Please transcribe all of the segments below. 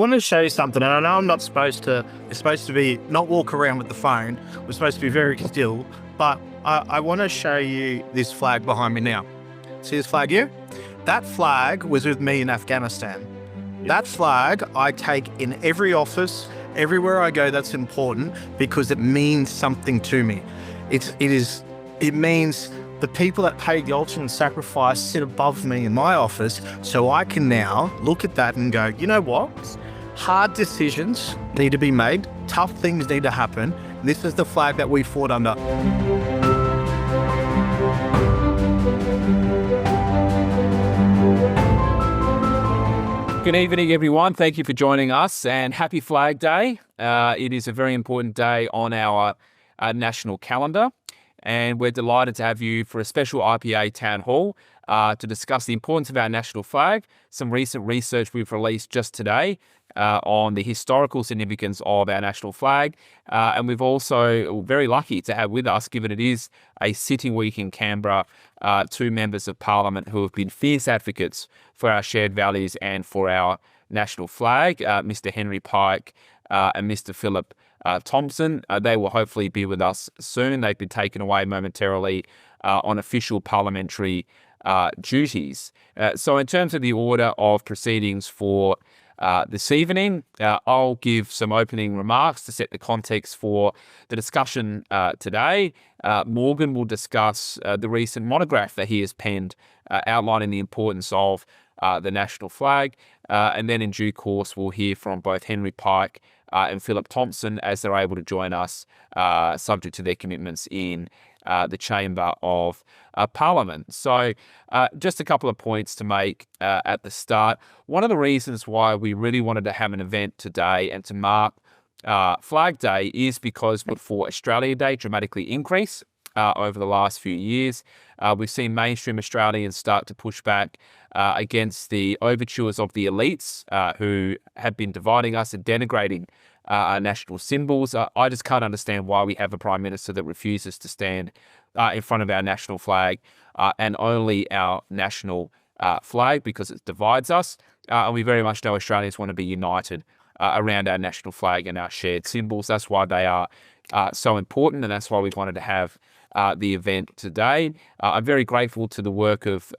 I want to show you something, and I know I'm not supposed to. It's supposed to be not walk around with the phone. We're supposed to be very still, but I want to show you this flag behind me now. See this flag here? That flag was with me in Afghanistan. That flag I take in every office, everywhere I go. That's important because it means something to me. It means the people that paid the ultimate sacrifice sit above me in my office, so I can now look at that and go, you know what? Hard decisions need to be made. Tough things need to happen. This is the flag that we fought under. Good evening, everyone. Thank you for joining us, and happy Flag Day. It is a very important day on our national calendar, and we're delighted to have you for a special IPA town hall to discuss the importance of our national flag, some recent research we've released just today on the historical significance of our national flag. And we've also very lucky to have with us, given it is a sitting week in Canberra, two members of Parliament who have been fierce advocates for our shared values and for our national flag, Mr. Henry Pike and Mr. Phillip Thompson. They will hopefully be with us soon. They've been taken away momentarily on official parliamentary duties. So in terms of the order of proceedings for this evening, I'll give some opening remarks to set the context for the discussion today. Morgan will discuss the recent monograph that he has penned outlining the importance of the national flag. And then in due course, we'll hear from both Henry Pike and Phillip Thompson as they're able to join us, subject to their commitments in the Chamber of Parliament. So just a couple of points to make at the start. One of the reasons why we really wanted to have an event today and to mark Flag Day is because for Australia Day dramatically increase over the last few years. We've seen mainstream Australians start to push back against the overtures of the elites who have been dividing us and denigrating our national symbols. I just can't understand why we have a Prime Minister that refuses to stand in front of our national flag and only our national flag, because it divides us. And we very much know Australians want to be united around our national flag and our shared symbols. That's why they are so important, and that's why we wanted to have the event today. I'm very grateful to the work of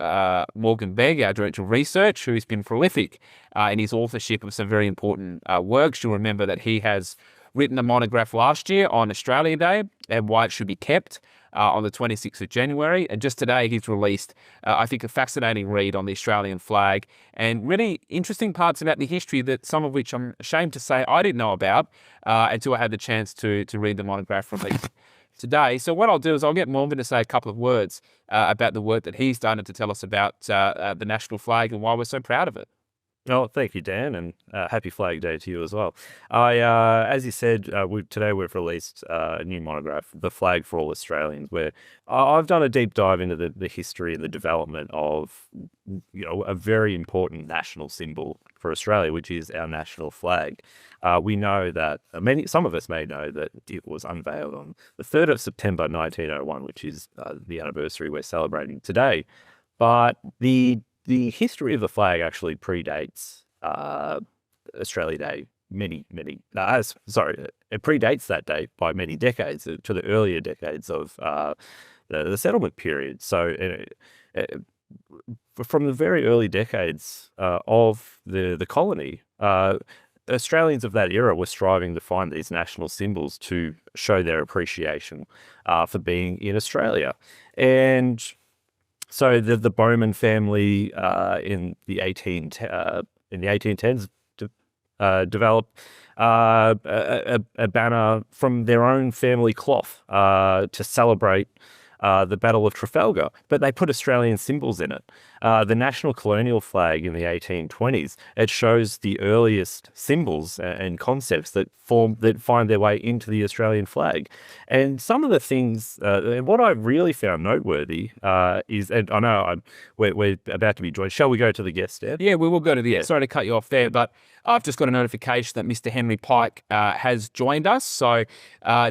Morgan Begg, our Director of Research, who's been prolific in his authorship of some very important works. You'll remember that he has written a monograph last year on Australia Day and why it should be kept on the 26th of January. And just today he's released, I think, a fascinating read on the Australian flag and really interesting parts about the history that some of which I'm ashamed to say I didn't know about until I had the chance to read the monograph released today. So what I'll do is I'll get Morgan to say a couple of words about the work that he's done and to tell us about the national flag and why we're so proud of it. Oh, thank you, Dan, and happy Flag Day to you as well. As you said, today we've released a new monograph, The Flag for All Australians, where I've done a deep dive into the history and the development of, a very important national symbol for Australia, which is our national flag. We know that some of us may know that it was unveiled on the 3rd of September 1901, which is the anniversary we're celebrating today. But the history of the flag actually predates Australia Day it predates that day by many decades, to the earlier decades of the settlement period. So from the very early decades of the colony, Australians of that era were striving to find these national symbols to show their appreciation for being in Australia. And so the Bowman family in the 1810s developed a banner from their own family cloth to celebrate the Battle of Trafalgar, but they put Australian symbols in it. The national colonial flag in the 1820s, it shows the earliest symbols and concepts that find their way into the Australian flag. And some of the things, and what I really found noteworthy is, and I know we're about to be joined. Shall we go to the guest, Dan? Yeah, we will go to the guest. Sorry to cut you off there, but I've just got a notification that Mr. Henry Pike has joined us. So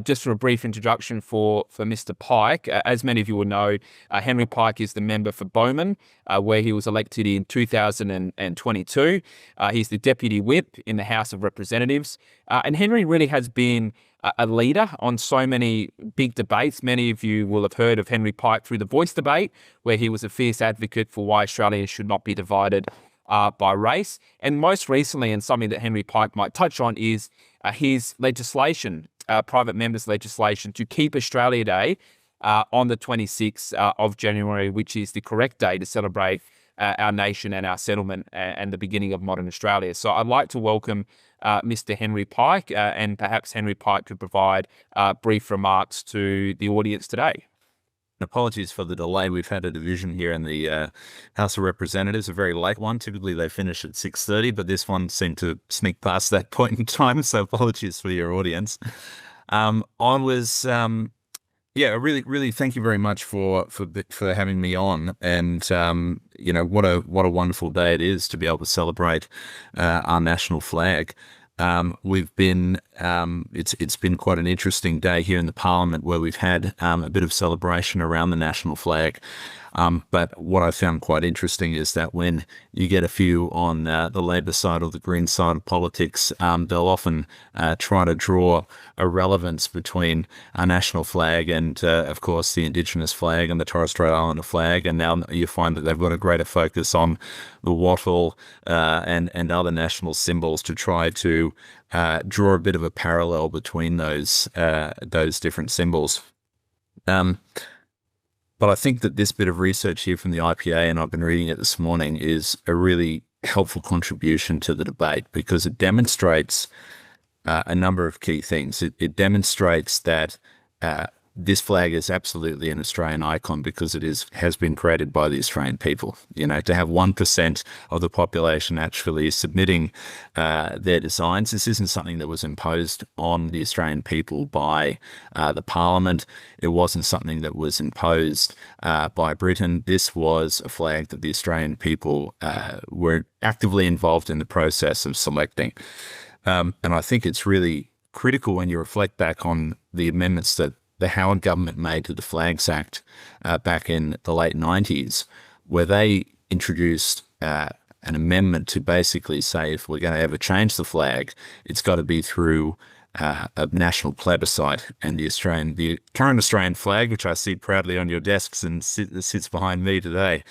just for a brief introduction for Mr. Pike, as many of you will know, Henry Pike is the member for Bowman, where he was elected in 2022. He's the Deputy Whip in the House of Representatives. And Henry really has been a leader on so many big debates. Many of you will have heard of Henry Pike through the Voice debate, where he was a fierce advocate for why Australia should not be divided by race. And most recently, and something that Henry Pike might touch on, is his legislation, private members' legislation, to keep Australia Day on the 26th of January, which is the correct day to celebrate our nation and our settlement and the beginning of modern Australia. So I'd like to welcome Mr. Henry Pike, and perhaps Henry Pike could provide brief remarks to the audience today. Apologies for the delay. We've had a division here in the House of Representatives, a very late one. Typically they finish at 6:30, but this one seemed to sneak past that point in time, so apologies for your audience. Really thank you very much for having me on. And what a wonderful day it is to be able to celebrate our national flag. It's been quite an interesting day here in the Parliament, where we've had a bit of celebration around the national flag. But what I found quite interesting is that when you get a few on the Labor side or the Green side of politics, they'll often try to draw a relevance between our national flag and, of course, the Indigenous flag and the Torres Strait Islander flag. And now you find that they've got a greater focus on the wattle and other national symbols to try to draw a bit of a parallel between those different symbols. But I think that this bit of research here from the IPA, and I've been reading it this morning, is a really helpful contribution to the debate, because it demonstrates a number of key things. It demonstrates that this flag is absolutely an Australian icon because it has been created by the Australian people. To have 1% of the population actually submitting their designs, this isn't something that was imposed on the Australian people by the Parliament. It wasn't something that was imposed by Britain. This was a flag that the Australian people were actively involved in the process of selecting. And I think it's really critical when you reflect back on the amendments that the Howard government made to the Flags Act back in the late 90s, where they introduced an amendment to basically say, if we're going to ever change the flag, it's got to be through a national plebiscite. And the current Australian flag, which I see proudly on your desks and sits behind me today,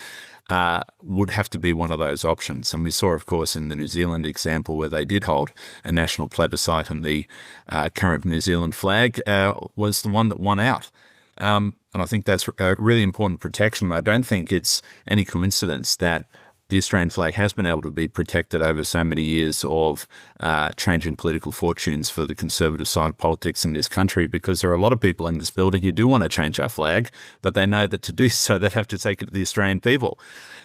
would have to be one of those options. And we saw, of course, in the New Zealand example, where they did hold a national plebiscite, and the current New Zealand flag was the one that won out. And I think that's a really important protection. I don't think it's any coincidence that the Australian flag has been able to be protected over so many years of changing political fortunes for the conservative side of politics in this country, because there are a lot of people in this building who do want to change our flag, but they know that to do so, they have to take it to the Australian people.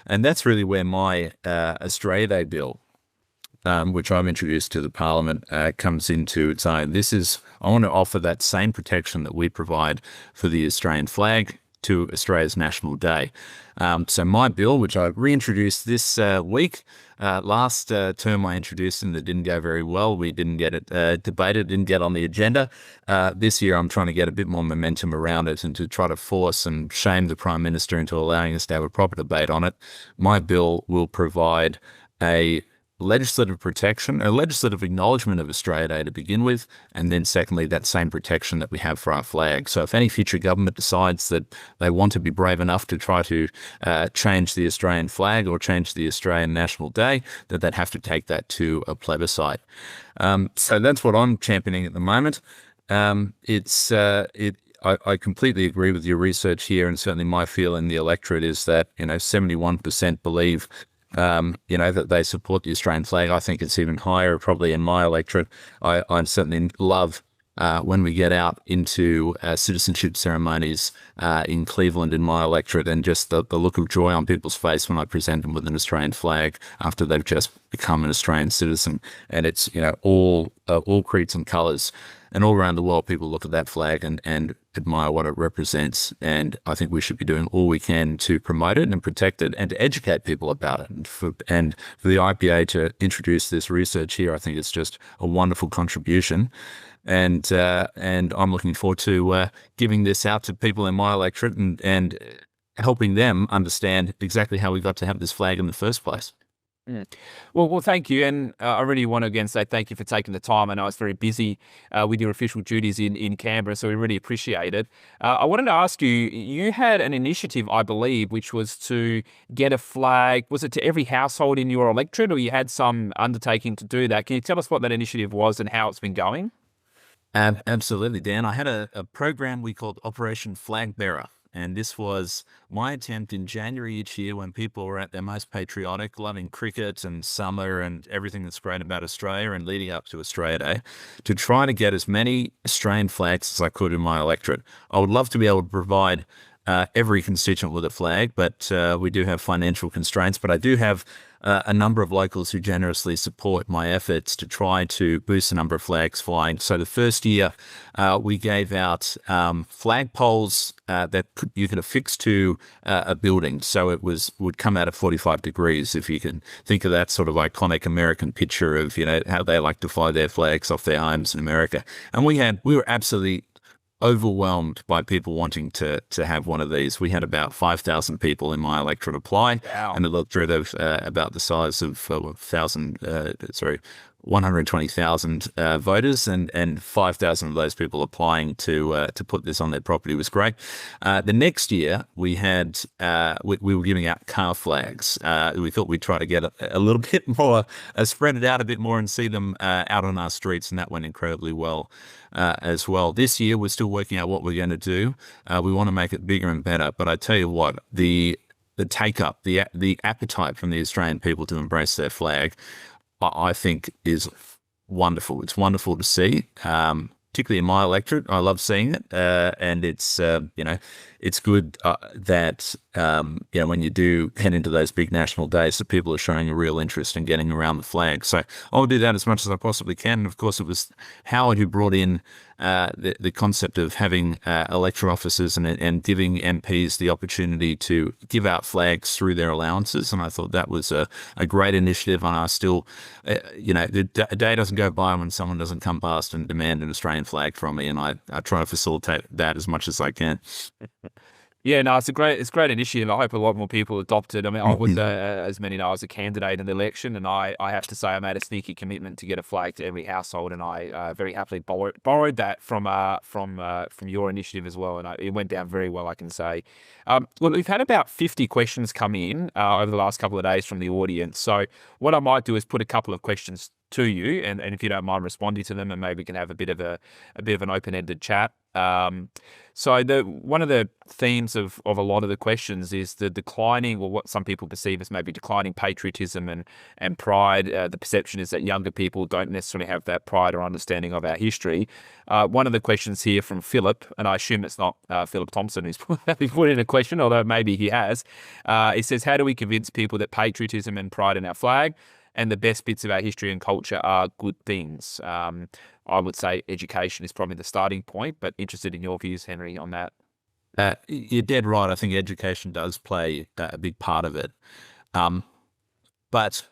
And that's really where my Australia Day bill, which I've introduced to the Parliament, comes into its own. I want to offer that same protection that we provide for the Australian flag to Australia's National Day. So my bill, which I reintroduced this week, last term I introduced and it didn't go very well. We didn't get it debated, didn't get on the agenda. This year I'm trying to get a bit more momentum around it and to try to force and shame the Prime Minister into allowing us to have a proper debate on it. My bill will provide a legislative protection, a legislative acknowledgement of Australia Day to begin with, and then secondly, that same protection that we have for our flag. So if any future government decides that they want to be brave enough to try to change the Australian flag or change the Australian National Day, that they'd have to take that to a plebiscite. So that's what I'm championing at the moment. I completely agree with your research here, and certainly my feel in the electorate is that 71% believe that they support the Australian flag. I think it's even higher probably in my electorate. I certainly love when we get out into citizenship ceremonies in Cleveland in my electorate, and just the look of joy on people's face when I present them with an Australian flag after they've just become an Australian citizen. And it's all creeds and colours. And all around the world, people look at that flag and admire what it represents. And I think we should be doing all we can to promote it and protect it and to educate people about it. And for the IPA to introduce this research here, I think it's just a wonderful contribution. And I'm looking forward to giving this out to people in my electorate and helping them understand exactly how we got to have this flag in the first place. Well, thank you. And I really want to again say thank you for taking the time. I know it's very busy with your official duties in Canberra, so we really appreciate it. I wanted to ask you, you had an initiative, I believe, which was to get a flag. Was it to every household in your electorate, or you had some undertaking to do that? Can you tell us what that initiative was and how it's been going? Absolutely, Dan. I had a program we called Operation Flag Bearer. And this was my attempt in January each year when people were at their most patriotic, loving cricket and summer and everything that's great about Australia and leading up to Australia Day, to try to get as many Australian flags as I could in my electorate. I would love to be able to provide every constituent with a flag, but we do have financial constraints. But I do have a number of locals who generously support my efforts to try to boost the number of flags flying. So the first year, we gave out flag poles that you could affix to a building. So it would come out at 45 degrees, if you can think of that sort of iconic American picture of, how they like to fly their flags off their homes in America. And we were absolutely overwhelmed by people wanting to have one of these. We had about 5,000 people in my electorate apply. Wow. And electorate of about the size of 120,000 voters, and 5,000 of those people applying to put this on their property. Was great. The next year we had we were giving out car flags. We thought we'd try to get a little bit more, spread it out a bit more, and see them out on our streets, and that went incredibly well as well. This year we're still working out what we're going to do. We want to make it bigger and better. But I tell you what, the take up, the appetite from the Australian people to embrace their flag, I think is wonderful. It's wonderful to see, particularly in my electorate. I love seeing it, and it's it's good that when you do head into those big national days, that people are showing a real interest in getting around the flag. So I'll do that as much as I possibly can. And of course, it was Howard who brought in the concept of having electoral officers and giving MPs the opportunity to give out flags through their allowances. And I thought that was a great initiative. And I still, a day doesn't go by when someone doesn't come past and demand an Australian flag from me. And I try to facilitate that as much as I can. Yeah, no, it's a great initiative. I hope a lot more people adopt it. I mean, I was, as many know, I was a candidate in the election, and I have to say I made a sneaky commitment to get a flag to every household, and I very happily borrowed that from your initiative as well, and it went down very well, I can say. Well, we've had about 50 questions come in over the last couple of days from the audience. So what I might do is put a couple of questions to you, and if you don't mind responding to them, and maybe we can have a bit of an open-ended chat. So one of the themes of a lot of the questions is the declining, or what some people perceive as maybe declining patriotism and pride. The perception is that younger people don't necessarily have that pride or understanding of our history. One of the questions here from Philip, and I assume it's not Phillip Thompson who's put in a question, although maybe he has. He says, how do we convince people that patriotism and pride in our flag and the best bits of our history and culture are good things? I would say education is probably the starting point, but interested in your views, Henry, on that. You're dead right. I think education does play a big part of it. But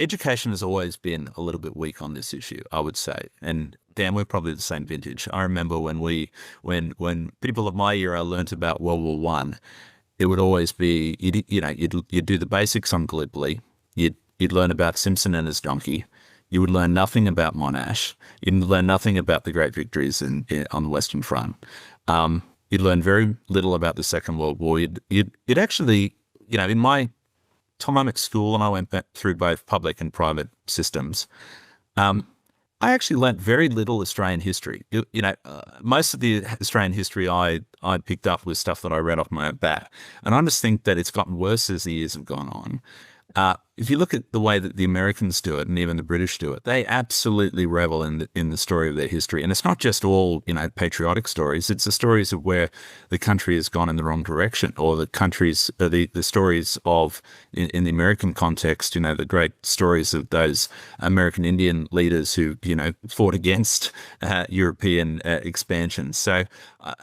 education has always been a little bit weak on this issue, I would say. And Dan, we're probably the same vintage. I remember when people of my era learnt about World War One, it would always be, you'd do the basics on Gallipoli, you'd learn about Simpson and his donkey. You would learn nothing about Monash. You'd learn nothing about the great victories on the Western Front. You'd learn very little about the Second World War. You'd actually, in my time at school, and I went back through both public and private systems, I actually learnt very little Australian history. Most of the Australian history I picked up was stuff that I read off my own back. And I just think that it's gotten worse as the years have gone on. If you look at the way that the Americans do it, and even the British do it, they absolutely revel in the story of their history. And it's not just all, patriotic stories. It's the stories of where the country has gone in the wrong direction, or the countries, the stories of, in the American context, the great stories of those American Indian leaders who, fought against European expansion. So,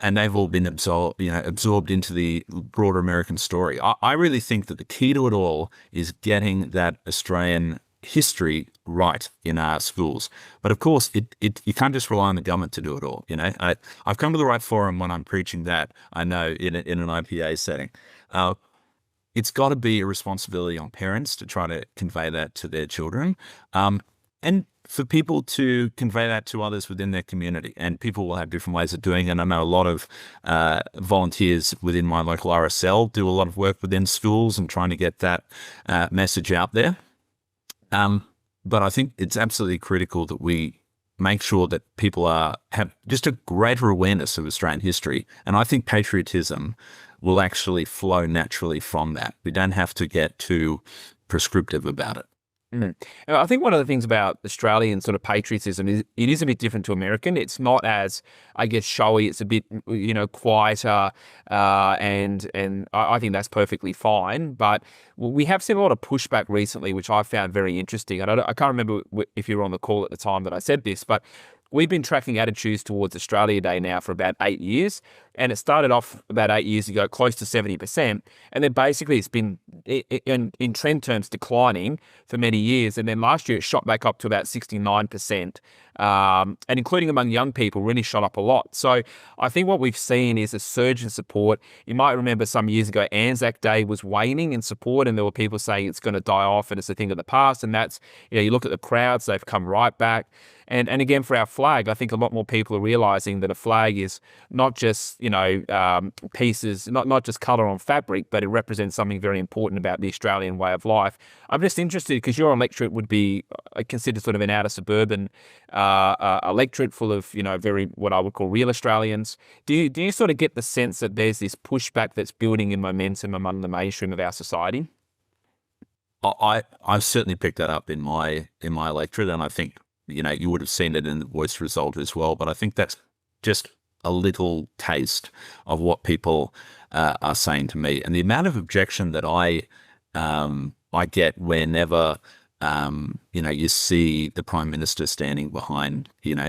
and they've all been absorbed into the broader American story. I really think that the key to it all is getting that Australian history right in our schools. But of course, you can't just rely on the government to do it all. I've come to the right forum when I'm preaching that. I know in an IPA setting, it's got to be a responsibility on parents to try to convey that to their children, and for people to convey that to others within their community. And people will have different ways of doing it. And I know a lot of volunteers within my local RSL do a lot of work within schools and trying to get that message out there. But I think it's absolutely critical that we make sure that people have just a greater awareness of Australian history. And I think patriotism will actually flow naturally from that. We don't have to get too prescriptive about it. I think one of the things about Australian sort of patriotism is it is a bit different to American. It's not as, I guess, showy. It's a bit, quieter, and I think that's perfectly fine. But we have seen a lot of pushback recently, which I found very interesting. And I can't remember if you were on the call at the time that I said this, but we've been tracking attitudes towards Australia Day now for about 8 years. And it started off about 8 years ago, close to 70%. And then basically it's been, in trend terms, declining for many years. And then last year it shot back up to about 69%. And including among young people, really shot up a lot. So I think what we've seen is a surge in support. You might remember some years ago, Anzac Day was waning in support, and there were people saying it's going to die off and it's a thing of the past. And that's, you look at the crowds, they've come right back. And again, for our flag, I think a lot more people are realising that a flag is not just, pieces, not just colour on fabric, but it represents something very important about the Australian way of life. I'm just interested, because your electorate would be considered sort of an outer suburban electorate full of, very, what I would call real Australians. Do you sort of get the sense that there's this pushback that's building in momentum among the mainstream of our society? I've certainly picked that up in my electorate, and I think, you would have seen it in the voice result as well. But I think that's just a little taste of what people are saying to me, and the amount of objection that I get whenever you see the Prime Minister standing behind,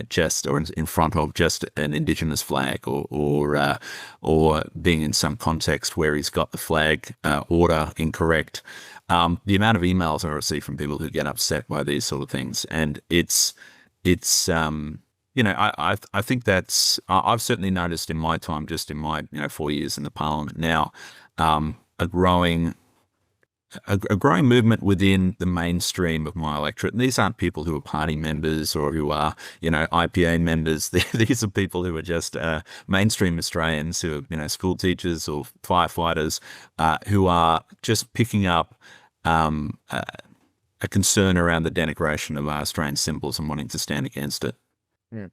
just or in front of just an Indigenous flag, or being in some context where he's got the flag order incorrect. The amount of emails I receive from people who get upset by these sort of things, and it's I think that's I've certainly noticed in my time, just in my 4 years in the Parliament now, a growing movement within the mainstream of my electorate. And these aren't people who are party members or who are, IPA members. These are people who are just mainstream Australians, who are, school teachers or firefighters, who are just picking up a concern around the denigration of our Australian symbols and wanting to stand against it. Yeah.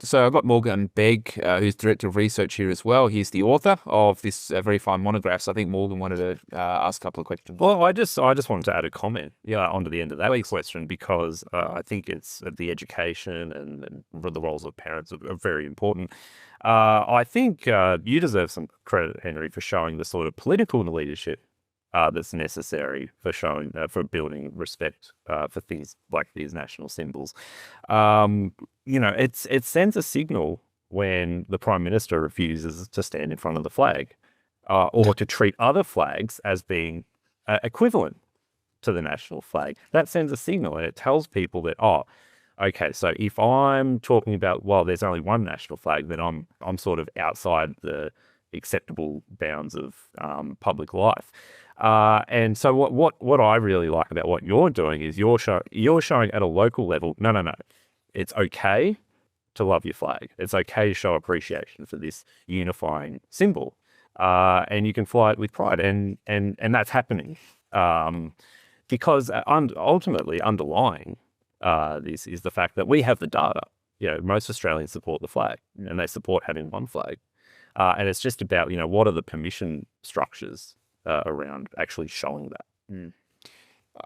So I've got Morgan Begg, who's Director of Research here as well. He's the author of this very fine monograph. So I think Morgan wanted to ask a couple of questions. Well, I just wanted to add a comment, onto the end of that question, because I think it's the education and the roles of parents are very important. I think you deserve some credit, Henry, for showing the sort of political leadership that's necessary for showing, for building respect for things like these national symbols. It sends a signal when the Prime Minister refuses to stand in front of the flag, or to treat other flags as being equivalent to the national flag. That sends a signal, and it tells people that, okay, so if I'm talking about, well, there's only one national flag, then I'm sort of outside the acceptable bounds of public life. And so what I really like about what you're doing is you're showing at a local level, no, it's okay to love your flag. It's okay to show appreciation for this unifying symbol, and you can fly it with pride, and that's happening, because ultimately underlying this is the fact that we have the data. Most Australians support the flag, and they support having one flag, and it's just about what are the permission structures around actually showing that.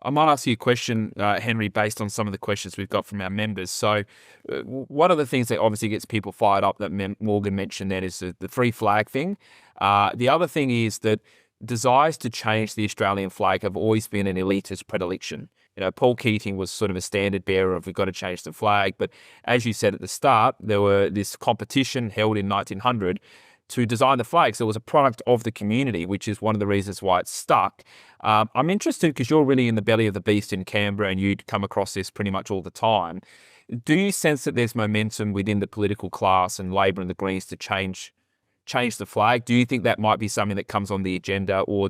I might ask you a question, Henry, based on some of the questions we've got from our members. So one of the things that obviously gets people fired up that Morgan mentioned then is the free flag thing. The other thing is that desires to change the Australian flag have always been an elitist predilection. Paul Keating was sort of a standard bearer of we've got to change the flag. But as you said at the start, there were this competition held in 1900 to design the flag. So it was a product of the community, which is one of the reasons why it's stuck. I'm interested because you're really in the belly of the beast in Canberra and you'd come across this pretty much all the time. Do you sense that there's momentum within the political class and Labor and the Greens to change the flag? Do you think that might be something that comes on the agenda, or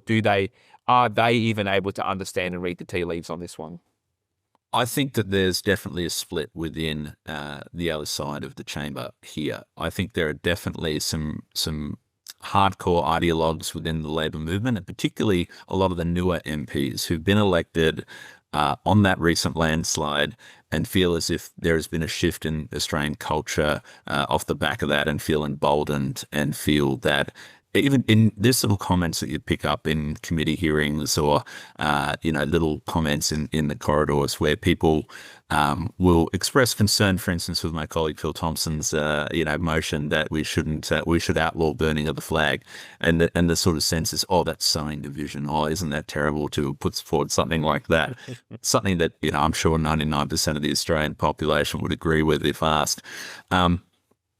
are they even able to understand and read the tea leaves on this one? I think that there's definitely a split within the other side of the chamber here. I think there are definitely some hardcore ideologues within the Labor movement, and particularly a lot of the newer MPs who've been elected on that recent landslide and feel as if there has been a shift in Australian culture off the back of that, and feel emboldened and feel that even in this little comments that you pick up in committee hearings or, little comments in the corridors where people will express concern, for instance, with my colleague Phil Thompson's, motion that we should outlaw burning of the flag. And the sort of sense is, oh, that's sowing division. Oh, isn't that terrible to put forward something like that? Something that, I'm sure 99% of the Australian population would agree with if asked.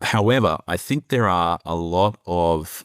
However, I think there are a lot of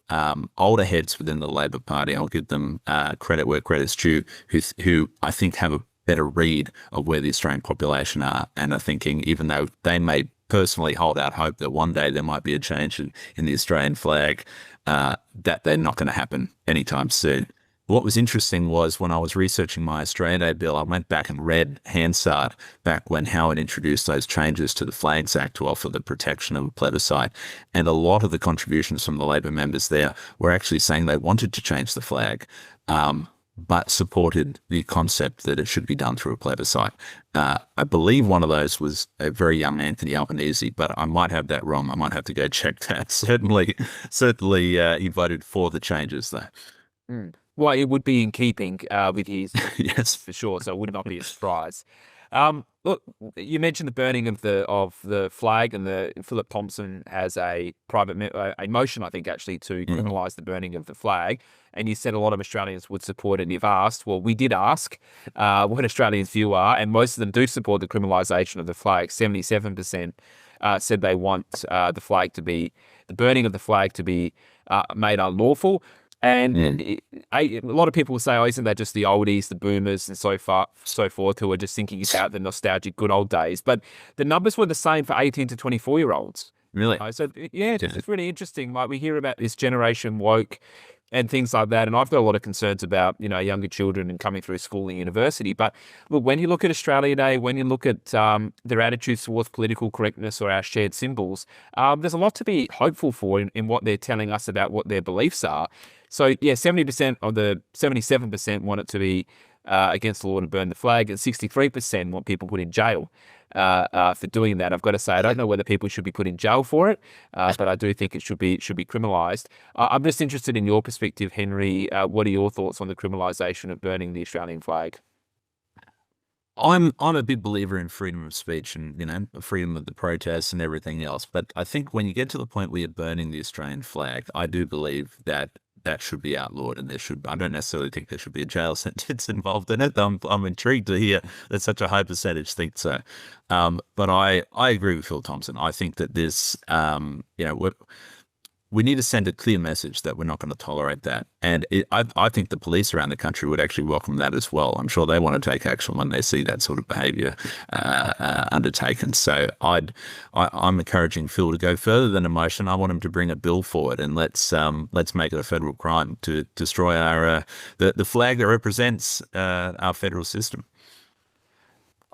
older heads within the Labor Party, I'll give them credit where credit's due, who I think have a better read of where the Australian population are and are thinking, even though they may personally hold out hope that one day there might be a change in the Australian flag, that they're not going to happen anytime soon. What was interesting was when I was researching my Australia Day bill, I went back and read Hansard back when Howard introduced those changes to the Flags Act to offer the protection of a plebiscite. And a lot of the contributions from the Labor members there were actually saying they wanted to change the flag, but supported the concept that it should be done through a plebiscite. I believe one of those was a very young Anthony Albanese, but I might have that wrong. I might have to go check that. Certainly, he voted for the changes though. Mm. Well, it would be in keeping with his, yes, for sure. So it would not be a surprise. Look, you mentioned the burning of the flag, and Phillip Thompson has a motion, I think, actually to criminalise the burning of the flag. And you said a lot of Australians would support it. And you've asked, well, we did ask what Australians' view are, and most of them do support the criminalisation of the flag. 77% said they want the burning of the flag to be made unlawful. And a lot of people will say, oh, isn't that just the oldies, the boomers and so forth, who are just thinking about the nostalgic good old days? But the numbers were the same for 18 to 24-year-olds. Really? So, yeah, it's really interesting. Like, we hear about this generation woke and things like that. And I've got a lot of concerns about, younger children and coming through school and university. But look, when you look at Australia Day, when you look at their attitudes towards political correctness or our shared symbols, there's a lot to be hopeful for in what they're telling us about what their beliefs are. So, yeah, 77% want it to be against the law to burn the flag, and 63% want people put in jail for doing that. I've got to say, I don't know whether people should be put in jail for it, but I do think it should be criminalised. I'm just interested in your perspective, Henry. What are your thoughts on the criminalisation of burning the Australian flag? I'm a big believer in freedom of speech and, freedom of the protests and everything else. But I think when you get to the point where you're burning the Australian flag, I do believe that should be outlawed, and I don't necessarily think there should be a jail sentence involved in it. I'm intrigued to hear that such a high percentage think so. But I agree with Phil Thompson. I think that this, we need to send a clear message that we're not going to tolerate that. And I think the police around the country would actually welcome that as well. I'm sure they want to take action when they see that sort of behaviour undertaken. So I'm encouraging Phil to go further than a motion. I want him to bring a bill forward, and let's make it a federal crime to destroy our the flag that represents our federal system.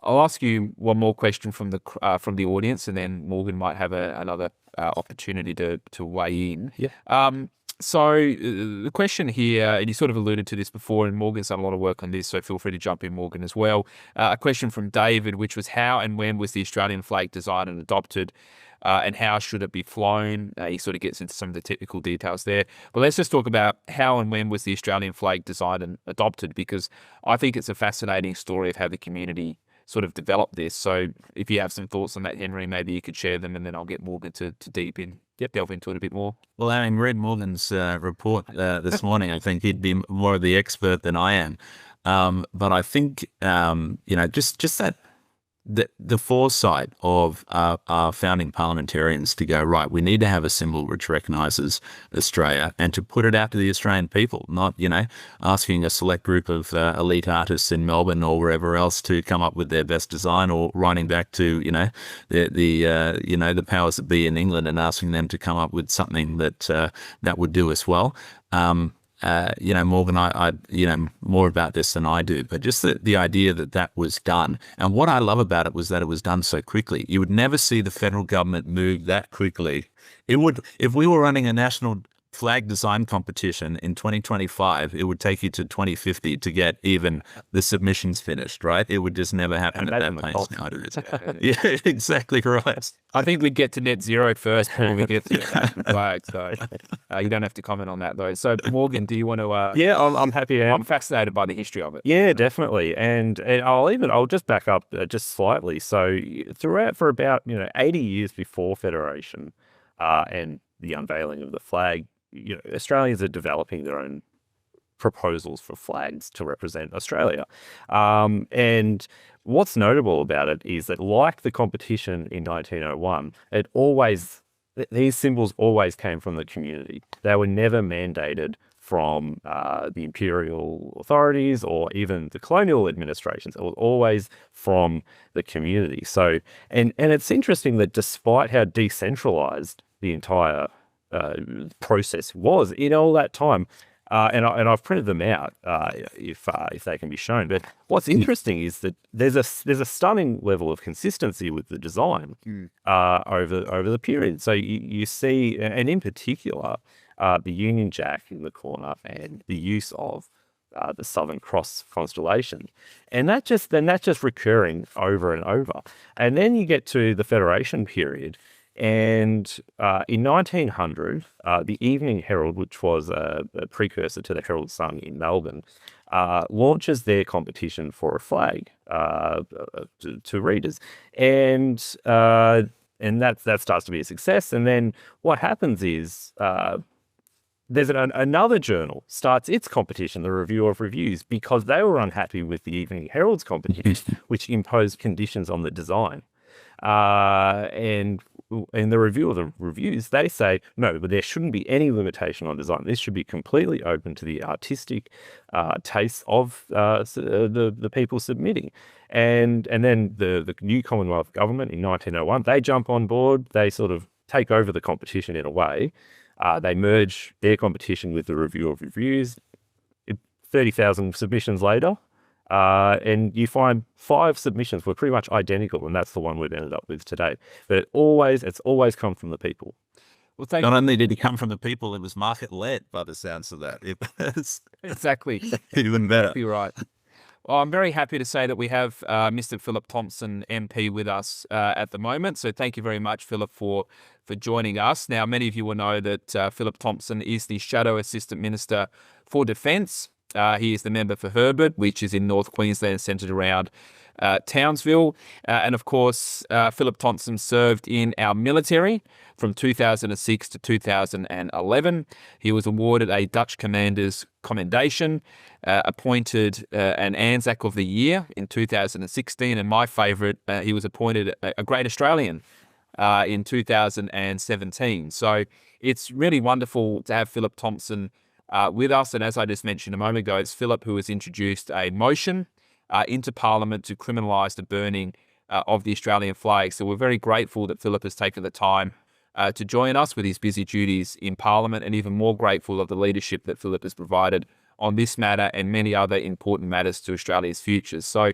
I'll ask you one more question from the audience, and then Morgan might have another opportunity to weigh in. Yeah. So the question here, and you sort of alluded to this before, and Morgan's done a lot of work on this, so feel free to jump in, Morgan, as well. A question from David, which was, how and when was the Australian flag designed and adopted, and how should it be flown? He sort of gets into some of the technical details there. But let's just talk about how and when was the Australian flag designed and adopted, because I think it's a fascinating story of how the community sort of developed this. So if you have some thoughts on that, Henry, maybe you could share them, and then I'll get Morgan to delve into it a bit more. Well, having read Morgan's report this morning, I think he'd be more of the expert than I am. But I think, just that the foresight of our founding parliamentarians to go, right, we need to have a symbol which recognises Australia and to put it out to the Australian people, not, asking a select group of elite artists in Melbourne or wherever else to come up with their best design, or writing back to, the powers that be in England and asking them to come up with something that would do us well. Morgan, I more about this than I do, but just the idea that was done. And what I love about it was that it was done so quickly. You would never see the federal government move that quickly. It would, if we were running a national flag design competition in 2025, it would take you to 2050 to get even the submissions finished, right? It would just never happen at that pace nowadays. Yeah, exactly right. I think we'd get to net zero first before we get to flag. So you don't have to comment on that, though. So, Morgan, do you want to? Yeah, I'm happy. I'm fascinated by the history of it. Yeah, definitely. And I'll just back up just slightly. So, throughout for about 80 years before Federation and the unveiling of the flag, Australians are developing their own proposals for flags to represent Australia. And what's notable about it is that, like the competition in 1901, these symbols always came from the community. They were never mandated from the imperial authorities or even the colonial administrations. It was always from the community. So, and it's interesting that despite how decentralized the entire process was in all that time, and I've printed them out if they can be shown. But what's interesting is that there's a stunning level of consistency with the design over the period. So you see, and in particular, the Union Jack in the corner and the use of the Southern Cross constellation, and that's just recurring over and over. And then you get to the Federation period. And in 1900, the Evening Herald, which was a precursor to the Herald Sun in Melbourne, launches their competition for a flag to readers, and that starts to be a success. And then what happens is there's another journal starts its competition, the Review of Reviews, because they were unhappy with the Evening Herald's competition, which imposed conditions on the design. And in the Review of the Reviews, they say, no, but there shouldn't be any limitation on design. This should be completely open to the artistic tastes of the people submitting. And then the new Commonwealth government in 1901, they jump on board. They sort of take over the competition in a way. They merge their competition with the Review of Reviews. 30,000 submissions later, and you find 5 submissions were pretty much identical, and that's the one we've ended up with today. But it's always come from the people. Well, not only did it come from the people, it was market-led by the sounds of that. It was exactly even better. You're right. Well, I'm very happy to say that we have Mr. Phillip Thompson, MP, with us at the moment. So thank you very much, Phillip, for joining us. Now, many of you will know that Phillip Thompson is the Shadow Assistant Minister for Defence. He is the member for Herbert, which is in North Queensland, centred around Townsville. And of course, Phillip Thompson served in our military from 2006 to 2011. He was awarded a Dutch Commander's Commendation, appointed an Anzac of the Year in 2016, and my favourite, he was appointed a Great Australian in 2017. So it's really wonderful to have Phillip Thompson with us. And as I just mentioned a moment ago, it's Phillip who has introduced a motion into Parliament to criminalise the burning of the Australian flag. So we're very grateful that Phillip has taken the time to join us with his busy duties in Parliament, and even more grateful of the leadership that Phillip has provided on this matter and many other important matters to Australia's future. So,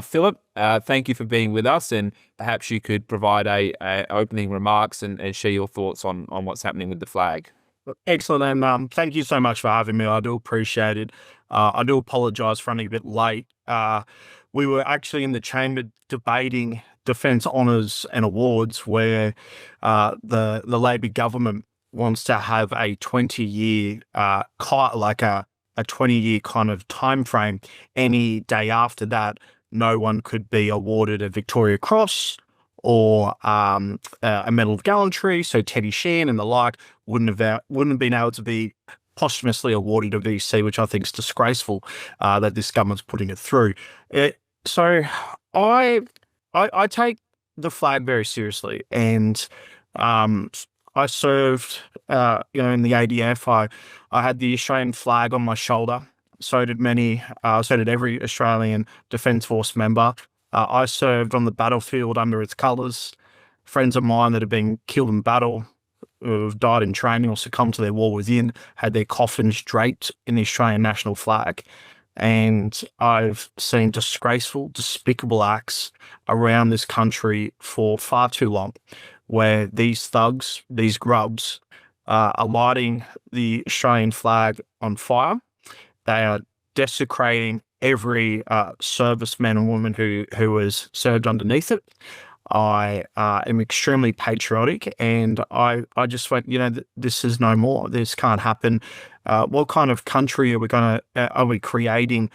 Phillip, thank you for being with us, and perhaps you could provide a opening remarks and share your thoughts on what's happening with the flag. Excellent, and thank you so much for having me. I do appreciate it. I do apologise for running a bit late. We were actually in the chamber debating Defence Honours and Awards, where the Labor government wants to have a 20-year, a 20-year kind of time frame. Any day after that, no one could be awarded a Victoria Cross or a Medal of Gallantry. So Teddy Sheehan and the like wouldn't have been able to be posthumously awarded a VC, which I think is disgraceful that this government's putting it through. So I I take the flag very seriously, and um, I served, in the ADF. I had the Australian flag on my shoulder. So did many. So did every Australian Defence Force member. I served on the battlefield under its colours. Friends of mine that have been killed in battle, who've died in training or succumbed to their war within, had their coffins draped in the Australian national flag. And I've seen disgraceful, despicable acts around this country for far too long, where these thugs, these grubs, are lighting the Australian flag on fire. They are desecrating every serviceman and woman who has served underneath it. I am extremely patriotic, and I just went, this is no more. This can't happen. What kind of country are we creating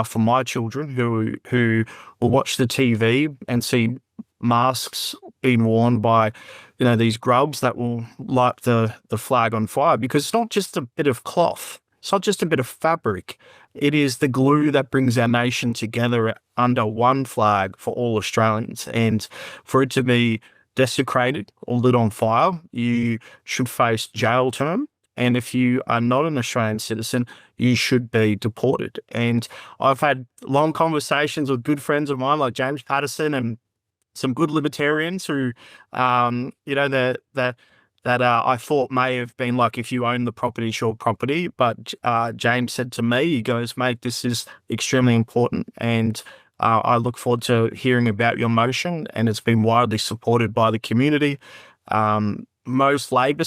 for my children who will watch the TV and see masks being worn by these grubs that will light the flag on fire? Because it's not just a bit of cloth. It's not just a bit of fabric. It is the glue that brings our nation together under one flag for all Australians. And for it to be desecrated or lit on fire, you should face jail term. And if you are not an Australian citizen, you should be deported. And I've had long conversations with good friends of mine like James Patterson and some good libertarians who, that I thought may have been like, if you own the property, it's your property. But James said to me, he goes, mate, this is extremely important. And I look forward to hearing about your motion. And it's been widely supported by the community. Most Labor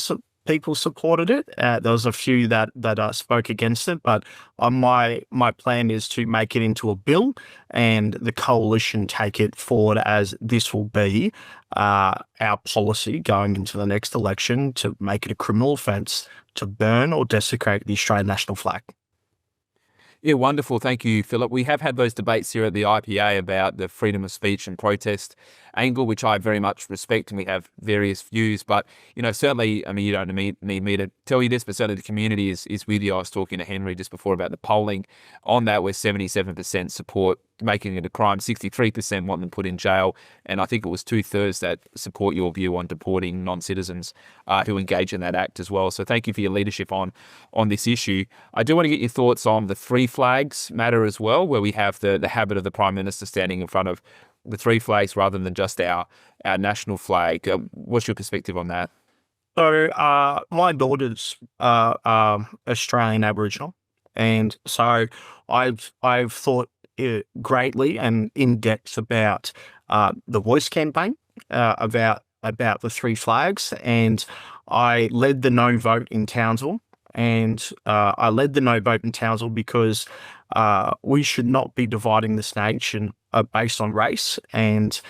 people supported it. There was a few that spoke against it, but my plan is to make it into a bill, and the coalition take it forward as this will be our policy going into the next election, to make it a criminal offence to burn or desecrate the Australian national flag. Yeah, wonderful. Thank you, Philip. We have had those debates here at the IPA about the freedom of speech and protest angle, which I very much respect, and we have various views. But, certainly, I mean, you don't need me to tell you this, but certainly the community is with you. I was talking to Henry just before about the polling on that, where 77% support making it a crime, 63% want them put in jail, and I think it was 2/3 that support your view on deporting non-citizens who engage in that act as well. So thank you for your leadership on this issue. I do want to get your thoughts on the three flags matter as well, where we have the habit of the Prime Minister standing in front of the three flags rather than just our national flag. What's your perspective on that? So my daughter's Australian Aboriginal, and so I've thought greatly and in depth about the Voice campaign, about the three flags, and I led the no vote in Townsville. And I led the no vote in Townsville because we should not be dividing this nation based on race, and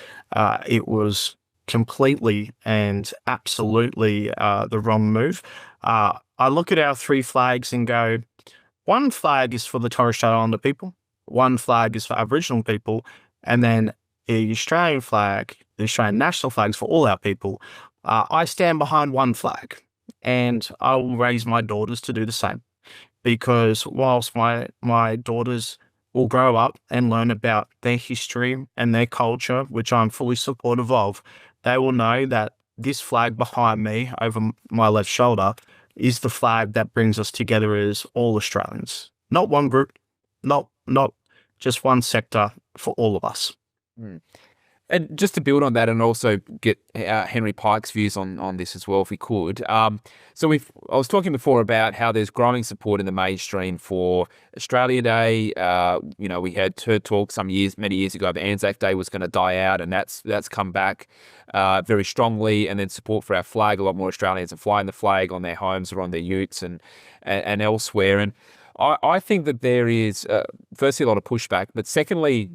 it was completely and absolutely the wrong move. I look at our three flags and go, one flag is for the Torres Strait Islander people, one flag is for Aboriginal people, and then the Australian flag, the Australian national flag, is for all our people. I stand behind one flag, and I will raise my daughters to do the same, because whilst my daughters will grow up and learn about their history and their culture, which I'm fully supportive of, they will know that this flag behind me over my left shoulder is the flag that brings us together as all Australians. Not one group, not just one sector, for all of us. Mm. And just to build on that, and also get Henry Pike's views on this as well, if we could. I was talking before about how there's growing support in the mainstream for Australia Day. We had heard talk many years ago that Anzac Day was going to die out, and that's come back very strongly. And then support for our flag. A lot more Australians are flying the flag on their homes or on their utes and elsewhere. And I think that there is, firstly, a lot of pushback, but secondly,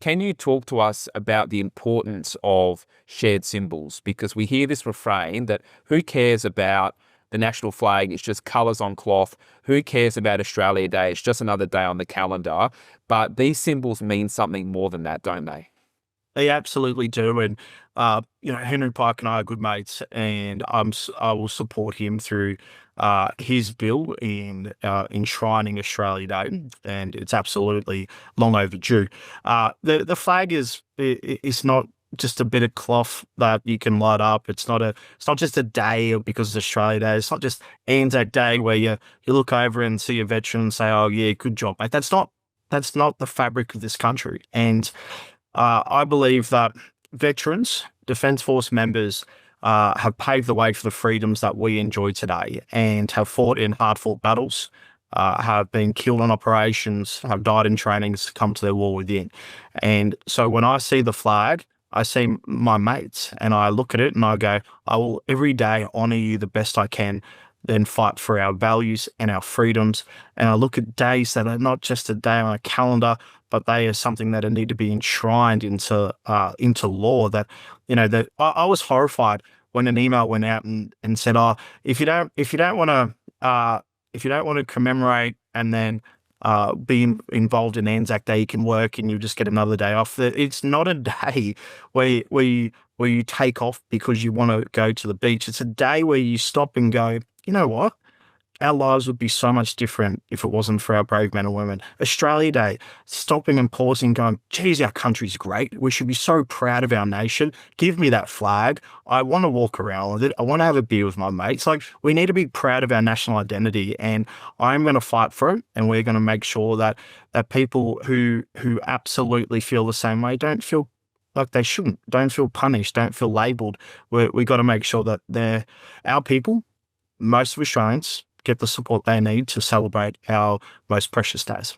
can you talk to us about the importance of shared symbols? Because we hear this refrain that who cares about the national flag? It's just colours on cloth. Who cares about Australia Day? It's just another day on the calendar. But these symbols mean something more than that, don't they? They absolutely do. And, Henry Pike and I are good mates, and I will support him through his bill in enshrining Australia Day, and it's absolutely long overdue. The flag is not just a bit of cloth that you can light up. It's not just a day because it's Australia Day. It's not just Anzac Day where you look over and see a veteran and say, "Oh yeah, good job, mate." That's not the fabric of this country. And I believe that veterans, Defence Force members, have paved the way for the freedoms that we enjoy today, and have fought in hard-fought battles, have been killed on operations, have died in training, succumbed to their war within. And so when I see the flag, I see my mates, and I look at it and I go, I will every day honour you the best I can, then fight for our values and our freedoms. And I look at days that are not just a day on a calendar, but they are something that need to be enshrined into law. That, that I was horrified when an email went out and said, "Oh, if you don't want to commemorate and then be involved in Anzac Day, you can work and you just get another day off." It's not a day where you take off because you want to go to the beach. It's a day where you stop and go, you know what? Our lives would be so much different if it wasn't for our brave men and women. Australia Day, stopping and pausing, going, geez, our country's great. We should be so proud of our nation. Give me that flag. I want to walk around with it. I want to have a beer with my mates. Like, we need to be proud of our national identity, and I'm going to fight for it. And we're going to make sure that people who absolutely feel the same way don't feel like they shouldn't, don't feel punished, don't feel labelled. We got to make sure that they're our people. Most of Australians get the support they need to celebrate our most precious days.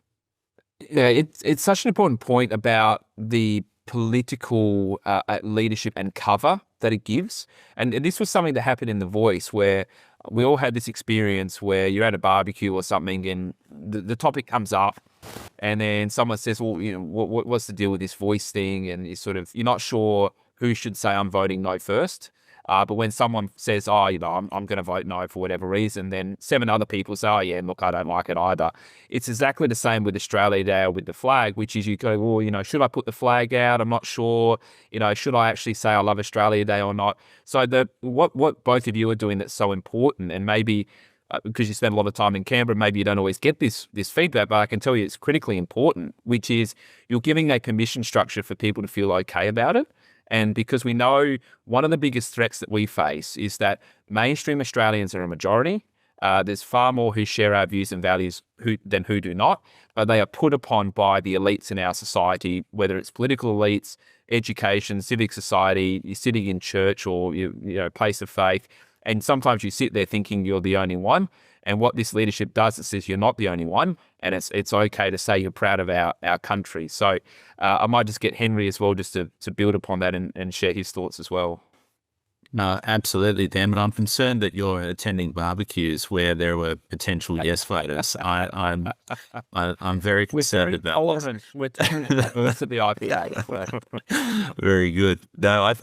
Yeah, it's such an important point about the political leadership and cover that it gives. And this was something that happened in The Voice, where we all had this experience where you're at a barbecue or something and the topic comes up, and then someone says, well, what's the deal with this voice thing? And you're not sure who should say I'm voting no first. But when someone says, I'm going to vote no for whatever reason, then 7 other people say, oh, yeah, look, I don't like it either. It's exactly the same with Australia Day or with the flag, which is you go, well, should I put the flag out? I'm not sure. Should I actually say I love Australia Day or not? So what both of you are doing that's so important, and maybe because you spend a lot of time in Canberra, maybe you don't always get this feedback, but I can tell you it's critically important, which is you're giving a permission structure for people to feel okay about it. And because we know one of the biggest threats that we face is that mainstream Australians are a majority. There's far more who share our views and values than who do not, but they are put upon by the elites in our society, whether it's political elites, education, civic society, you're sitting in church or place of faith. And sometimes you sit there thinking you're the only one. And what this leadership does, it says you're not the only one, and it's okay to say you're proud of our country. So I might just get Henry as well, just to build upon that and share his thoughts as well. No, absolutely, Dan. But I'm concerned that you're attending barbecues where there were potential yes voters. I'm very concerned about that. We're to the IPA. Very good. No,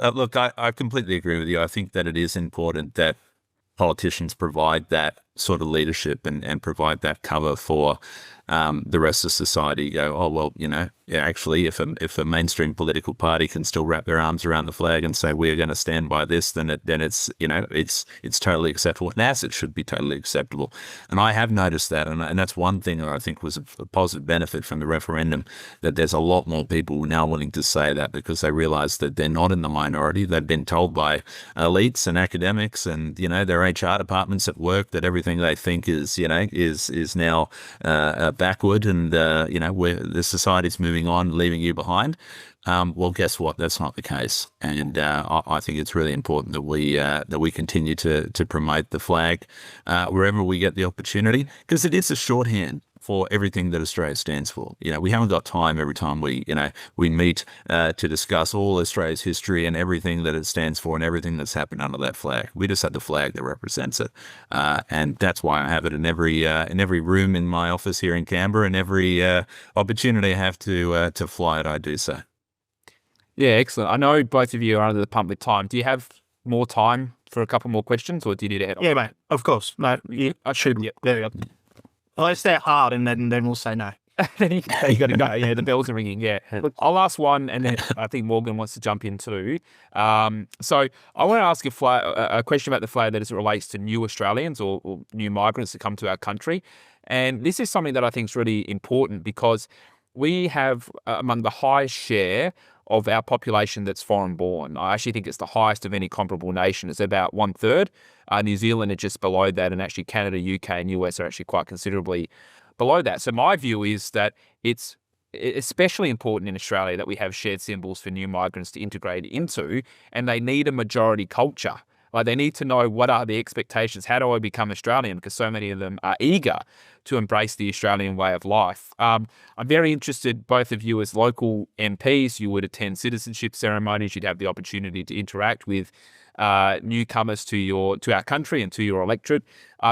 I completely agree with you. I think that it is important that politicians provide that sort of leadership and provide that cover for the rest of society. Go, oh well, actually, if a mainstream political party can still wrap their arms around the flag and say we're going to stand by this, then it's it's totally acceptable, and as it should be totally acceptable. And I have noticed that, and that's one thing that I think was a positive benefit from the referendum, that there's a lot more people now willing to say that because they realise that they're not in the minority. They've been told by elites and academics and their HR departments at work that everything they think is now backward, and where the society's moving on, leaving you behind. Well, guess what? That's not the case, and I think it's really important that we continue to promote the flag wherever we get the opportunity, because it is a shorthand for everything that Australia stands for. We haven't got time every time we meet to discuss all Australia's history and everything that it stands for and everything that's happened under that flag. We just have the flag that represents it, and that's why I have it in every room in my office here in Canberra, and every opportunity I have to fly it, I do so. Yeah, excellent. I know both of you are under the pump with time. Do you have more time for a couple more questions, or do you need to head on? Yeah, mate. Of course. No, I should. Yeah, there we go. Well, let's stay hard, and then we'll say no. Then you got to go. Yeah, the bells are ringing. Yeah. Look, I'll ask one, and then I think Morgan wants to jump in too. So I want to ask a question about the flag that as it relates to new Australians or new migrants that come to our country. And this is something that I think is really important, because we have among the highest share of our population that's foreign born. I actually think it's the highest of any comparable nation. It's about 1/3. New Zealand are just below that, and actually Canada, UK, and US are actually quite considerably below that. So my view is that it's especially important in Australia that we have shared symbols for new migrants to integrate into, and they need a majority culture. Like, they need to know, what are the expectations? How do I become Australian? Because so many of them are eager to embrace the Australian way of life. I'm very interested, both of you as local MPs, you would attend citizenship ceremonies, you'd have the opportunity to interact with newcomers to our country and to your electorate.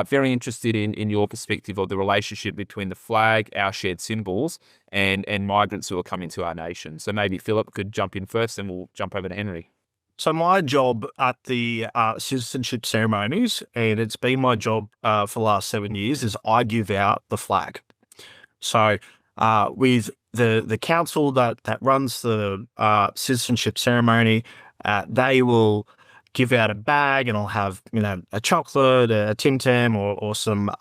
Very interested in your perspective of the relationship between the flag, our shared symbols, and migrants who are coming to our nation. So maybe Philip could jump in first, and we'll jump over to Henry. So my job at the citizenship ceremonies, and it's been my job for the last 7 years, is I give out the flag. So with the council that runs the citizenship ceremony, they will give out a bag, and I'll have, a chocolate, a Tim Tam, or some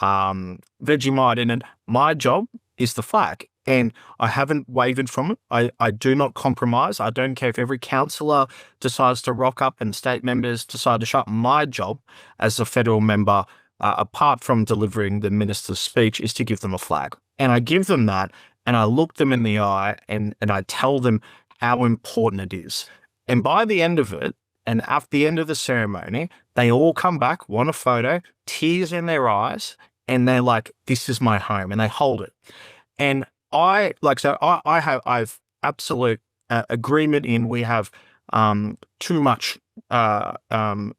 Vegemite in it. My job is the flag, and I haven't wavered from it. I do not compromise. I don't care if every councillor decides to rock up and state members decide to show up. My job as a federal member, apart from delivering the minister's speech, is to give them a flag. And I give them that, and I look them in the eye, and I tell them how important it is. And by the end of it, and at the end of the ceremony, they all come back, want a photo, tears in their eyes, and they're like, "This is my home," and they hold it. And I've absolute agreement in, we have too much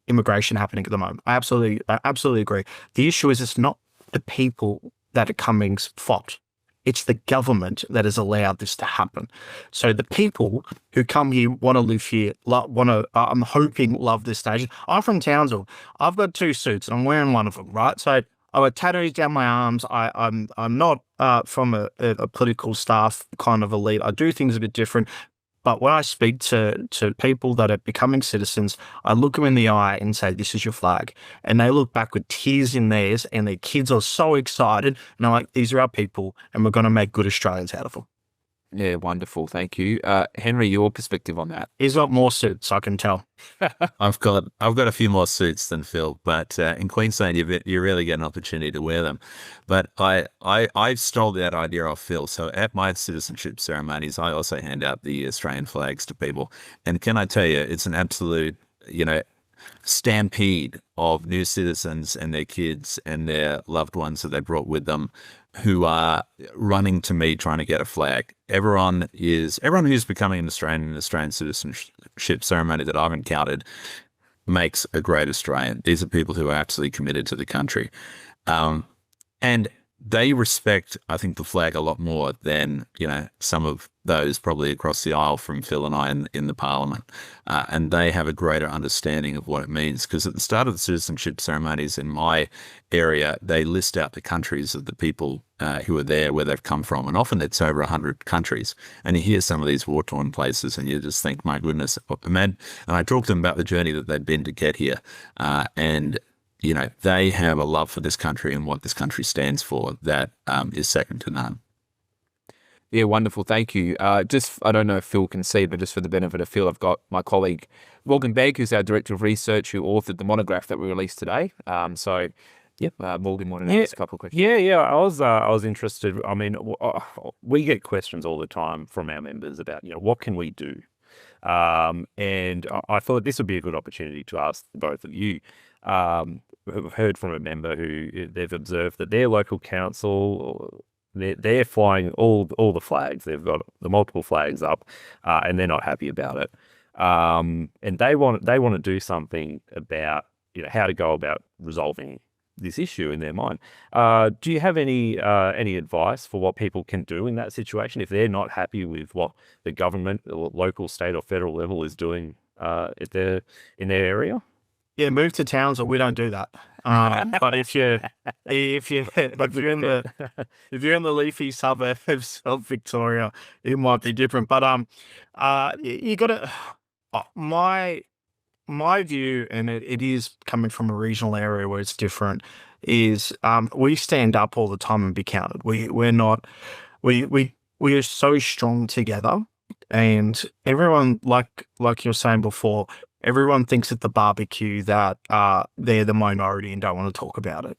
immigration happening at the moment. I absolutely agree. The issue is, it's not the people that are coming's fault. It's the government that has allowed this to happen. So the people who come here, want to live here, I'm hoping love this nation. I'm from Townsville. I've got 2 suits, and I'm wearing one of them, right? So I got tattoos down my arms. I'm not from a political staff kind of elite. I do things a bit different. But when I speak to people that are becoming citizens, I look them in the eye and say, "This is your flag." And they look back with tears in theirs, and their kids are so excited. And I'm like, "These are our people, and we're going to make good Australians out of them." Yeah, wonderful. Thank you. Henry, your perspective on that? He's got more suits, I can tell. I've got a few more suits than Phil, but in Queensland you really get an opportunity to wear them. But I stole that idea off Phil. So at my citizenship ceremonies, I also hand out the Australian flags to people. And can I tell you, it's an absolute, stampede of new citizens and their kids and their loved ones that they brought with them, who are running to me trying to get a flag. Everyone who's becoming an Australian citizenship ceremony that I've encountered makes a great Australian. These are people who are absolutely committed to the country. And they respect, I think, the flag a lot more than, some of those probably across the aisle from Phil and I in the parliament. And they have a greater understanding of what it means. Because at the start of the citizenship ceremonies in my area, they list out the countries of the people who are there, where they've come from. And often it's over 100 countries. And you hear some of these war-torn places and you just think, my goodness, man. And I talk to them about the journey that they've been to get here. And they have a love for this country and what this country stands for that is second to none. Yeah, wonderful. Thank you. I don't know if Phil can see, but just for the benefit of Phil, I've got my colleague Morgan Begg, who's our Director of Research, who authored the monograph that we released today. Morgan wanted to ask a couple of questions. Yeah. I was interested. I mean, we get questions all the time from our members about, what can we do? And I thought this would be a good opportunity to ask both of you. We've heard from a member who they've observed that their local council, they're flying all the flags. They've got the multiple flags up, and they're not happy about it. And they want to do something about how to go about resolving this issue in their mind. Do you have any advice for what people can do in that situation if they're not happy with what the government, or local, state, or federal level is doing in their area? Yeah, move to towns, or we don't do that. But if you're in the leafy suburbs of Victoria, it might be different. But you got to. My view, and it is coming from a regional area where it's different, is we stand up all the time and be counted. We are so strong together And everyone, like you were saying before, everyone thinks at the barbecue that they're the minority and don't want to talk about it.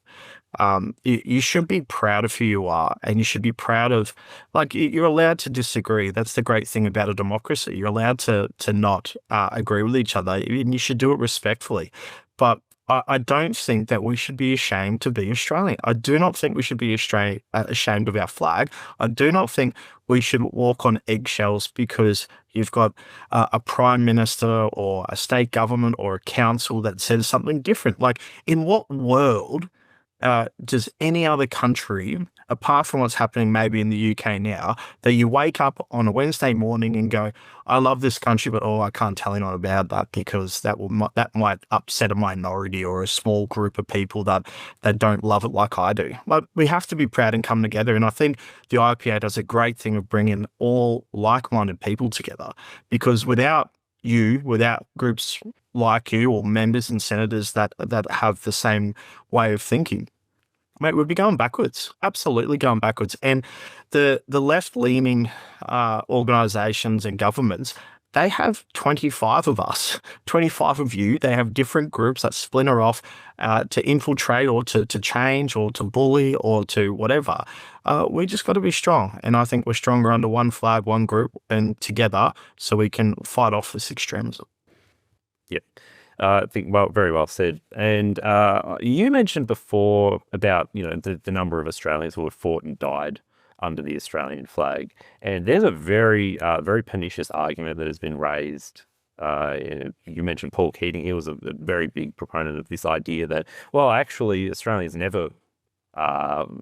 You should be proud of who you are, and you should be proud of, like, you're allowed to disagree. That's the great thing about a democracy. You're allowed to not agree with each other, and you should do it respectfully. But I don't think that we should be ashamed to be Australian. I do not think we should be ashamed of our flag. I do not think we should walk on eggshells because you've got a prime minister or a state government or a council that says something different. Like, in what world does any other country, apart from what's happening maybe in the UK now, that you wake up on a Wednesday morning and go, I love this country, but I can't tell anyone about that because that might upset a minority or a small group of people that don't love it like I do. But we have to be proud and come together. And I think the IPA does a great thing of bringing all like-minded people together, because without groups like you or members and senators that have the same way of thinking, mate, we'd be going backwards, absolutely going backwards. And the left-leaning organisations and governments, they have 25 of us, 25 of you. They have different groups that splinter off to infiltrate or to change or to bully or to whatever. We just got to be strong. And I think we're stronger under one flag, one group, and together, so we can fight off this extremism. Yep. I think, well, very well said. And you mentioned before about, the number of Australians who have fought and died under the Australian flag. And there's a very, very pernicious argument that has been raised. You mentioned Paul Keating. He was a very big proponent of this idea that, well, actually, Australians never,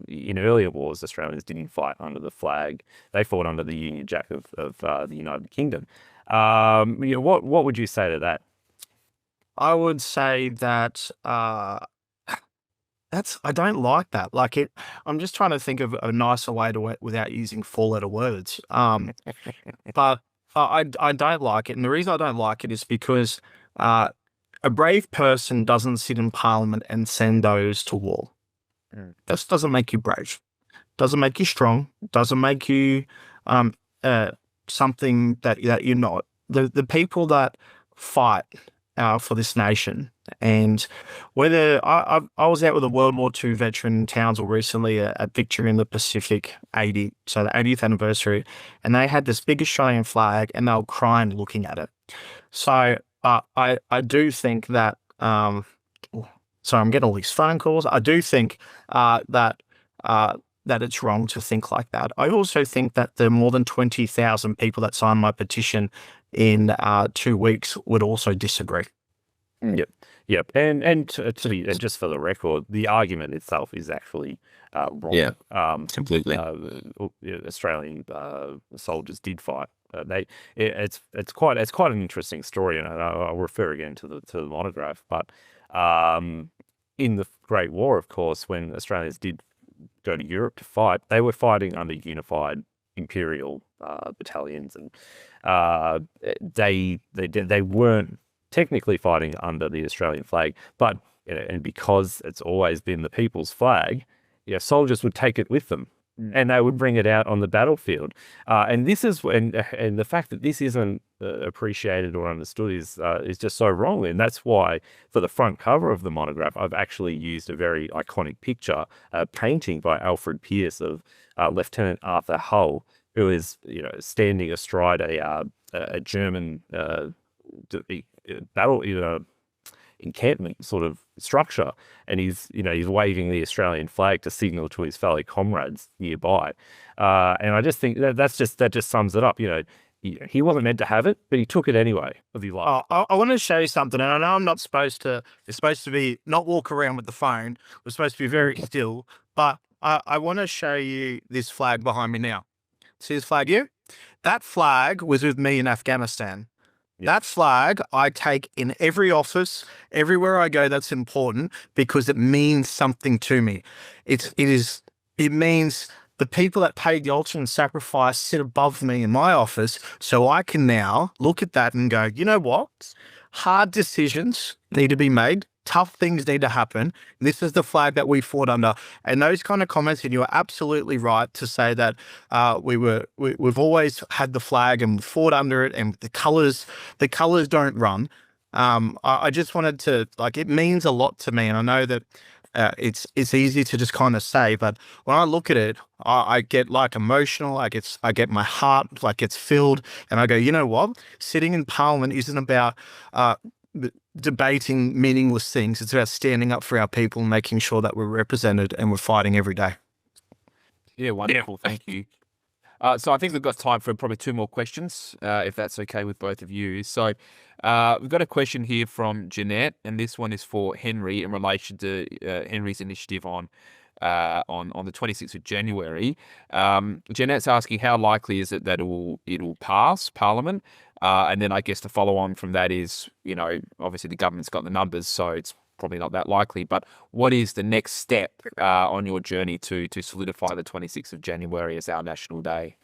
in earlier wars, Australians didn't fight under the flag. They fought under the Union Jack of the United Kingdom. What would you say to that? I would say that I don't like that. Like, I'm just trying to think of a nicer way to it without using four-letter words. But I don't like it, and the reason I don't like it is because a brave person doesn't sit in Parliament and send those to war. That doesn't make you brave. Doesn't make you strong. Doesn't make you something that you're not. The people that fight for this nation, and whether I was out with a World War II veteran in Townsville recently at Victory in the Pacific 80, so the 80th anniversary, and they had this big Australian flag and they were crying looking at it. So I do think that so I'm getting all these phone calls. I do think that it's wrong to think like that. I also think that the more than 20,000 people that signed my petition in 2 weeks would also disagree. Yep. And just for the record, the argument itself is actually wrong. Yeah, completely. Australian soldiers did fight. It's quite an interesting story, and I'll refer again to the monograph. But in the Great War, of course, when Australians did go to Europe to fight, they were fighting under unified imperial battalions, and they weren't technically fighting under the Australian flag, but and because it's always been the people's flag, soldiers would take it with them, and they would bring it out on the battlefield. And this is and the fact that this isn't appreciated or understood is just so wrong. And that's why for the front cover of the monograph, I've actually used a very iconic picture, a painting by Alfred Pierce of Lieutenant Arthur Hull, who is standing astride a German battle encampment sort of structure, and he's waving the Australian flag to signal to his fellow comrades nearby. And I just think that just sums it up. He wasn't meant to have it, but he took it anyway. I want to show you something, and I know I'm not supposed to. It's supposed to be not walk around with the phone. We're supposed to be very still, but I want to show you this flag behind me now. See this flag here? That flag was with me in Afghanistan. Yep. That flag I take in every office, everywhere I go. That's important because it means something to me. It means the people that paid the ultimate sacrifice sit above me in my office, so I can now look at that and go, you know what? Hard decisions need to be made. tough things need to happen. This is the flag that we fought under. And those kind of comments, and you are absolutely right to say that we've always had the flag and fought under it, and the colours don't run. I just wanted to, like, it means a lot to me, and I know that it's easy to just kind of say, but when I look at it, I get like emotional. I get my heart like gets filled, and I go, you know what? Sitting in Parliament isn't about debating meaningless things. It's about standing up for our people and making sure that we're represented and we're fighting every day. Yeah, wonderful. Thank you. So I think we've got time for probably 2 more questions, if that's okay with both of you. So we've got a question here from Jeanette, and this one is for Henry in relation to Henry's initiative on the 26th of January. Jeanette's asking, how likely is it that it'll pass Parliament? And then I guess the follow on from that is, obviously the government's got the numbers, so it's probably not that likely. But what is the next step on your journey to solidify the 26th of January as our national day?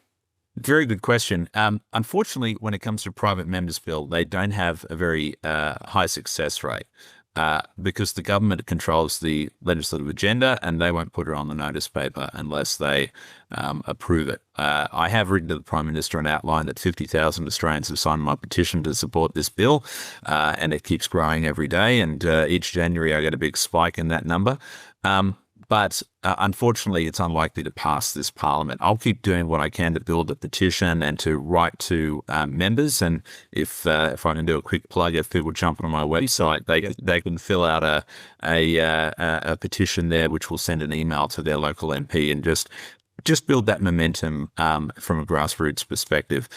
Very good question. Unfortunately, when it comes to private members' bill, they don't have a very high success rate. Because the government controls the legislative agenda and they won't put it on the notice paper unless they approve it. I have written to the Prime Minister and outlined that 50,000 Australians have signed my petition to support this bill, and it keeps growing every day, and each January I get a big spike in that number. But unfortunately, it's unlikely to pass this Parliament. I'll keep doing what I can to build a petition and to write to members. And if I can do a quick plug, if people jump on my website, they can fill out a petition there, which will send an email to their local MP and just build that momentum from a grassroots perspective.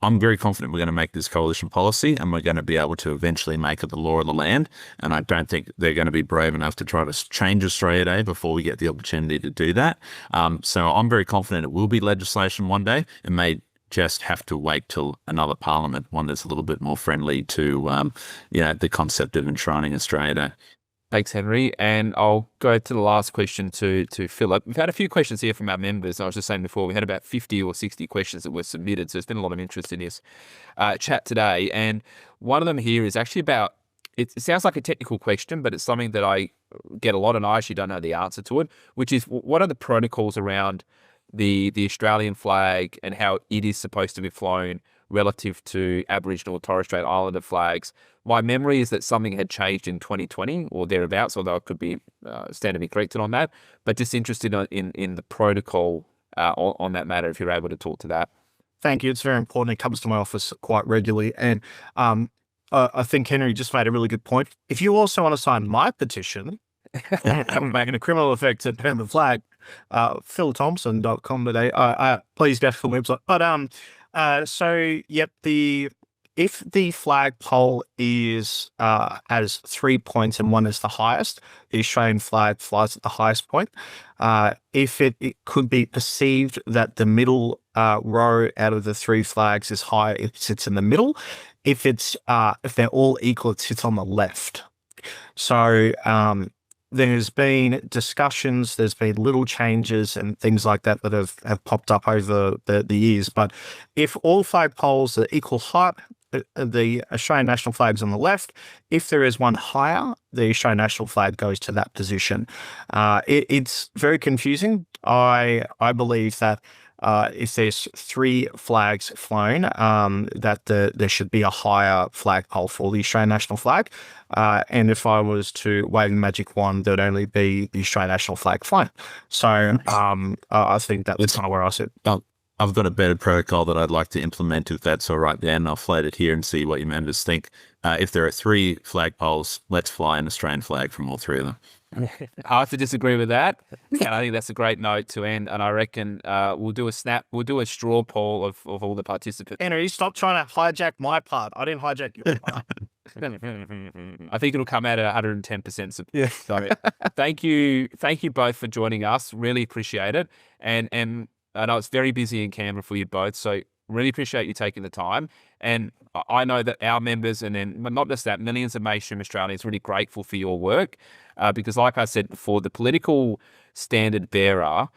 I'm very confident we're going to make this coalition policy, and we're going to be able to eventually make it the law of the land. And I don't think they're going to be brave enough to try to change Australia Day before we get the opportunity to do that. So I'm very confident it will be legislation one day. It may just have to wait till another Parliament, one that's a little bit more friendly to, the concept of enshrining Australia Day. Thanks, Henry. And I'll go to the last question to Philip. We've had a few questions here from our members. I was just saying before, we had about 50 or 60 questions that were submitted. So there's been a lot of interest in this chat today. And one of them here is actually about, it sounds like a technical question, but it's something that I get a lot and I actually don't know the answer to it, which is, what are the protocols around the Australian flag and how it is supposed to be flown relative to Aboriginal or Torres Strait Islander flags? My memory is that something had changed in 2020 or thereabouts, although I could be stand to be corrected on that. But just interested in the protocol on that matter, if you're able to talk to that. Thank you. It's very important. It comes to my office quite regularly. And I think Henry just made a really good point. If you also want to sign my petition, I'm making a criminal effect to turn the flag, philthompson.com.au. Please go to the website. But if the flagpole is has 3 points and one is the highest, the Australian flag flies at the highest point. If it could be perceived that the middle row out of the 3 flags is high, it sits in the middle. If they're all equal, it sits on the left. So there's been discussions, there's been little changes and things like that have popped up over the years. But if all flagpoles are equal height, the Australian national flag's on the left. If there is one higher, the Australian national flag goes to that position. It's very confusing. I believe that if there's 3 flags flown, that there should be a higher flagpole for the Australian national flag. And if I was to wave the magic wand, there'd only be the Australian national flag flown. So I think that's kind of where I sit. I've got a better protocol that I'd like to implement, if that's all right, Dan. I'll float it here and see what your members think. If there are 3 flagpoles, let's fly an Australian flag from all 3 of them. I have to disagree with that. And I think that's a great note to end. And I reckon we'll do a straw poll of all the participants. Henry, stop trying to hijack my part. I didn't hijack your part. I think it'll come out at 110%. Yeah. So thank you both for joining us. Really appreciate it. And I know it's very busy in Canberra for you both, so really appreciate you taking the time. And I know that our members, and then but not just that, millions of mainstream Australians are really grateful for your work because, like I said before, the political standard bearer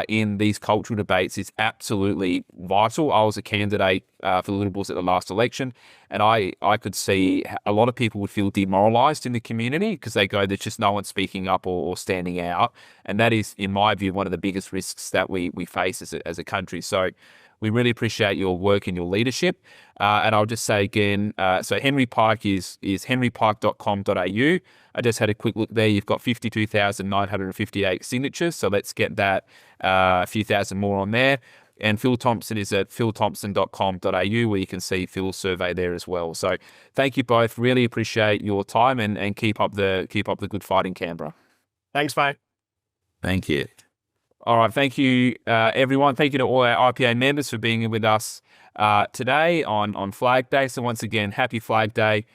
in these cultural debates is absolutely vital. I was a candidate for the Liberals at the last election, and I could see a lot of people would feel demoralised in the community because they go, there's just no one speaking up or standing out. And that is, in my view, one of the biggest risks that we face as a country. So we really appreciate your work and your leadership. And I'll just say again, so Henry Pike is henrypike.com.au. I just had a quick look there. You've got 52,958 signatures. So let's get that a few thousand more on there. And Phil Thompson is at philthompson.com.au, where you can see Phil's survey there as well. So thank you both. Really appreciate your time and keep up the good fight in Canberra. Thanks, mate. Thank you. All right. Thank you, everyone. Thank you to all our IPA members for being with us today on Flag Day. So once again, happy Flag Day.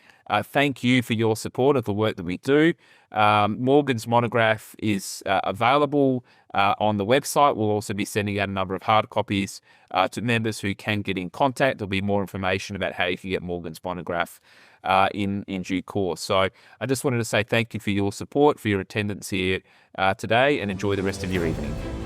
Thank you for your support of the work that we do. Morgan's monograph is available on the website. We'll also be sending out a number of hard copies to members who can get in contact. There'll be more information about how you can get Morgan's monograph in due course. So I just wanted to say thank you for your support, for your attendance here today, and enjoy the rest of your evening.